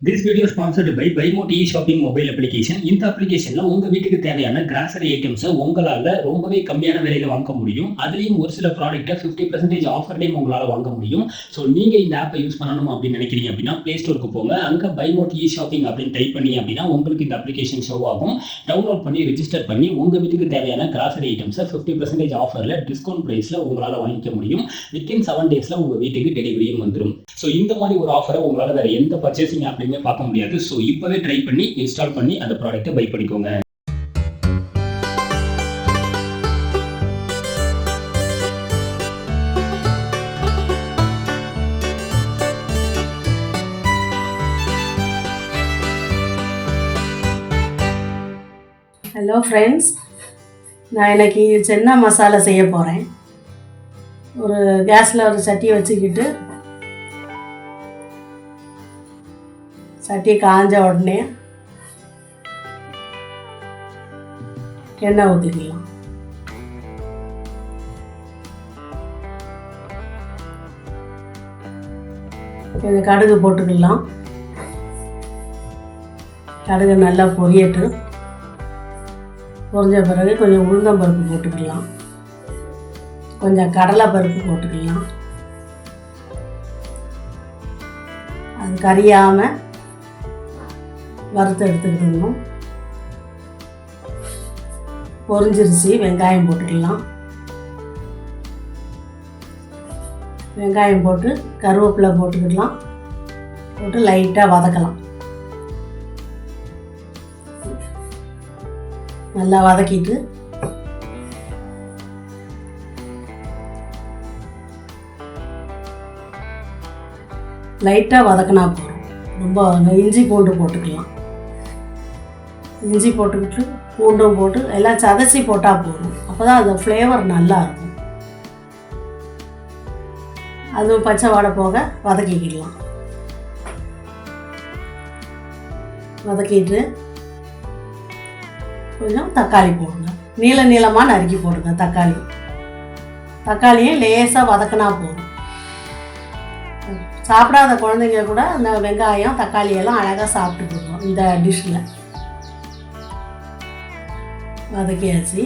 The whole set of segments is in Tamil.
This video is sponsored by BuyMote e-shopping mobile application. இந்த அப்ளிகேஷன்ல உங்க வீட்டுக்கு தேவையான கிராசரி ஐட்டம்ஸை உங்களால ரொம்பவே கம்மியான விலையில வாங்க முடியும். அதுலயும் ஒரு சில ப்ராடக்ட்டை 50% ஆஃபர்லயும் உங்களால வாங்க முடியும். ஸோ நீங்க இந்த ஆப்பை யூஸ் பண்ணணும் அப்படின்னு நினைக்கிறீங்க அப்படின்னா பிளே ஸ்டோருக்கு போங்க. அங்க BuyMote e-shopping அப்படின்னு டைப் பண்ணி அப்படின்னா உங்களுக்கு இந்த அப்ளிகேஷன் ஷோ ஆகும். டவுன்லோட் பண்ணி ரெஜிஸ்டர் பண்ணி உங்க வீட்டுக்கு தேவையான கிராசரி ஐட்டம்ஸை 50% ஆஃபர்ல டிஸ்கவுண்ட் பிரைஸ்ல உங்களால வாங்கிக்க முடியும். வித்தின் 7 daysல உங்க வீட்டுக்கு டெலிவரியும் வந்துடும். ஸோ இந்த மாதிரி ஒரு ஆஃபரை உங்களால வேற எந்த பர்ச்சேசிங் ஆப்லையும் பார்க்க முடியாது. ஸோ இப்பவே ட்ரை பண்ணி இன்ஸ்டால் பண்ணி அந்த ப்ராடக்ட்டை பை பண்ணிக்கோங்க. ஹலோ ஃப்ரெண்ட்ஸ், நான் இன்னைக்கு சென்னா மசாலா செய்ய போகிறேன். ஒரு கேஸில் ஒரு சட்டியை வச்சுக்கிட்டு சட்டி காஞ்ச உடனே எண்ணெய் ஊற்றிக்கலாம். கொஞ்சம் கடுகு போட்டுக்கலாம். கடுகு நல்லா பொரியட்டு. பொரிஞ்ச பிறகு கொஞ்சம் உளுந்தம்பருப்பு போட்டுக்கலாம். கொஞ்சம் கடலை பருப்பு போட்டுக்கலாம். அது கரியாமல் வறுத்து எடுத்துக்கிட்டோம். பொரிஞ்சிருச்சு. வெங்காயம் போட்டுக்கலாம். வெங்காயம் போட்டு கருவேப்பிலை போட்டுக்கலாம். போட்டு லைட்டாக வதக்கலாம். நல்லா வதக்கிட்டு லைட்டாக வதக்கினா போதும். ரொம்ப இஞ்சி பூண்டு போட்டுக்கலாம். இஞ்சி போட்டுக்கிட்டு பூண்டும் போட்டு எல்லாம் சதச்சி போட்டால் போதும். அப்போ தான் அந்த ஃப்ளேவர் நல்லா இருக்கும். அதுவும் பச்சை வாடை போக வதக்கிக்கலாம். வதக்கிட்டு கொஞ்சம் தக்காளி போடுங்க. நீளமாக நறுக்கி போடுங்க. தக்காளியும் லேசாக வதக்கினா போதும். சாப்பிடாத குழந்தைங்க கூட அந்த வெங்காயம் தக்காளி எல்லாம் அழகாக சாப்பிட்டுக்கணும். இந்த டிஷ்ஷில் வதக்கியாச்சு.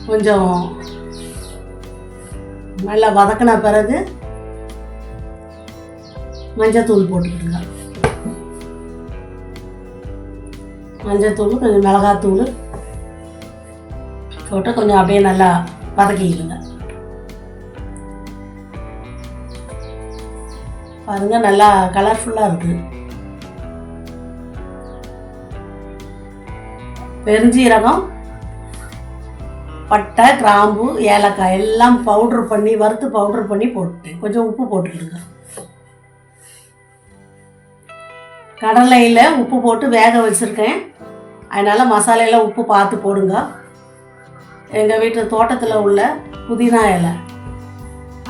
கொஞ்சம் நல்லா வதக்கின பிறகு மஞ்சத்தூள் போட்டுக்கிடுங்க. மஞ்சத்தூள் கொஞ்சம் மிளகாத்தூள் போட்டு கொஞ்சம் அப்படியே நல்லா வதக்கிக்கிடுங்க. பாருங்க, நல்லா கலர்ஃபுல்லாக இருக்குது. பெருஞ்சீரகம், பட்டை, கிராம்பு, ஏலக்காய் எல்லாம் வறுத்து பவுட்ரு பண்ணி போட்டுட்டேன். கொஞ்சம் உப்பு போட்டுக்கிடுங்க. கடலையில் உப்பு போட்டு வேக வச்சுருக்கேன். அதனால் மசாலையில் உப்பு பார்த்து போடுங்க. எங்கள் வீட்டு தோட்டத்தில் உள்ள புதினா இலை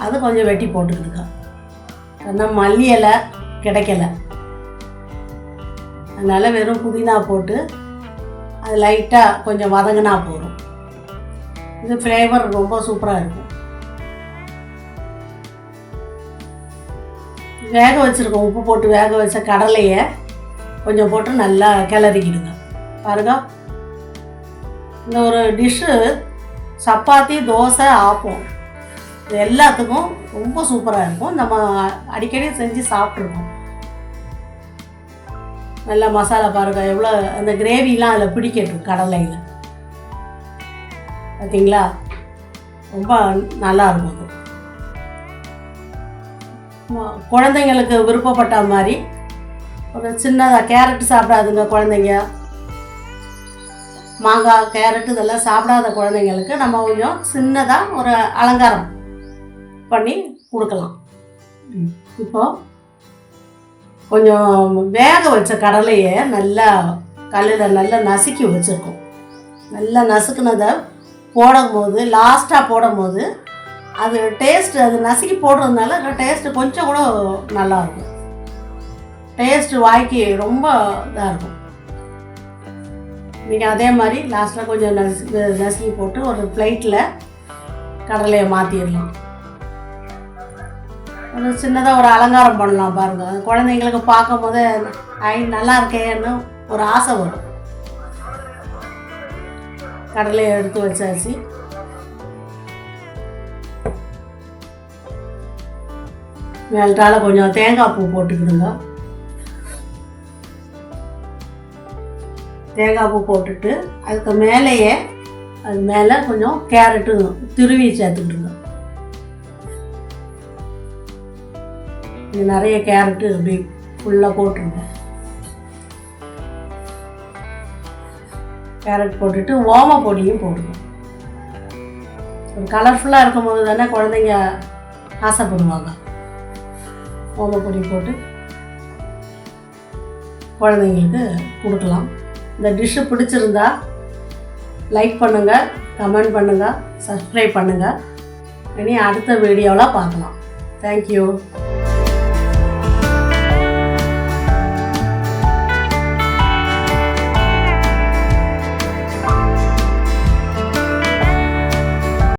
அது கொஞ்சம் வெட்டி போட்டுக்கிடுங்க. ஏன்னா மல்லி இலை கிடைக்கல, அதனால் வெறும் புதினா போட்டு அது லைட்டாக கொஞ்சம் வதங்கினா போதும். இது ஃப்ளேவர் ரொம்ப சூப்பராக இருக்கும். வேக வச்சுருக்கோம். உப்பு போட்டு வேக வச்ச கடலையை கொஞ்சம் போட்டு நல்லா கிளறிக்கிடுங்க. பாருங்க, இந்த ஒரு டிஷ்ஷு சப்பாத்தி, தோசை, ஆப்பம் இது எல்லாத்துக்கும் ரொம்ப சூப்பராக இருக்கும். நம்ம அடிக்கடி செஞ்சு சாப்பிட்ருக்கோம். நல்லா மசாலா பாருங்கள், எவ்வளோ அந்த கிரேவிலாம் அதில் பிடிக்கட்டும் கடலையில். பார்த்தீங்களா, ரொம்ப நல்லா இருக்கும். அது குழந்தைங்களுக்கு விருப்பப்பட்ட மாதிரி ஒரு சின்னதாக கேரட்டு சாப்பிடாதுங்க குழந்தைங்க, மாங்காய், கேரட்டு இதெல்லாம் சாப்பிடாத குழந்தைங்களுக்கு நம்ம கொஞ்சம் சின்னதாக ஒரு அலங்காரம் பண்ணி கொடுக்கலாம். இப்போது கொஞ்சம் வேக வச்ச கடலையை நல்லா கல்லில் நல்லா நசுக்கி வச்சுருக்கோம். நல்லா நசுக்குனதை லாஸ்ட்டாக போடும் போது அது டேஸ்ட்டு, அது நசுக்கி போடுறதுனால டேஸ்ட்டு கொஞ்சம் கூட நல்லாயிருக்கும். டேஸ்ட்டு வாய்க்கு ரொம்ப இதாக இருக்கும். நீங்கள் அதே மாதிரி லாஸ்ட்டில் கொஞ்சம் நசுக்கி போட்டு ஒரு பிளேட்டில் கடலையை மாற்றிடலாம். ஒரு சின்னதாக ஒரு அலங்காரம் பண்ணலாம் பாருங்கள். குழந்தைங்களுக்கு பார்க்கும் போதே நல்லா இருக்கேன்னு ஒரு ஆசை வரும். கடலையை எடுத்து வச்சாச்சு. மேல்டால கொஞ்சம் தேங்காய் பூ போட்டுக்கிடுங்க. தேங்காய் பூ போட்டுட்டு அதுக்கு மேலேயே அது மேலே கொஞ்சம் கேரட்டு துருவி சேர்த்துக்கிடுங்க. நிறைய கேரட்டு அப்படி ஃபுல்லாக போட்டுருங்க. கேரட் போட்டுட்டு ஓம பொடியும் போடுங்க. ஒரு கலர்ஃபுல்லாக இருக்கும் போது தானே குழந்தைங்க ஆசைப்படுவாங்க. ஓம பொடி போட்டு குழந்தைங்களுக்கு கொடுக்கலாம். இந்த டிஷ்ஷு பிடிச்சிருந்தா லைக் பண்ணுங்கள், கமெண்ட் பண்ணுங்கள், சப்ஸ்கிரைப் பண்ணுங்கள். இனி அடுத்த வீடியோவில் பார்க்கலாம். தேங்க்யூ.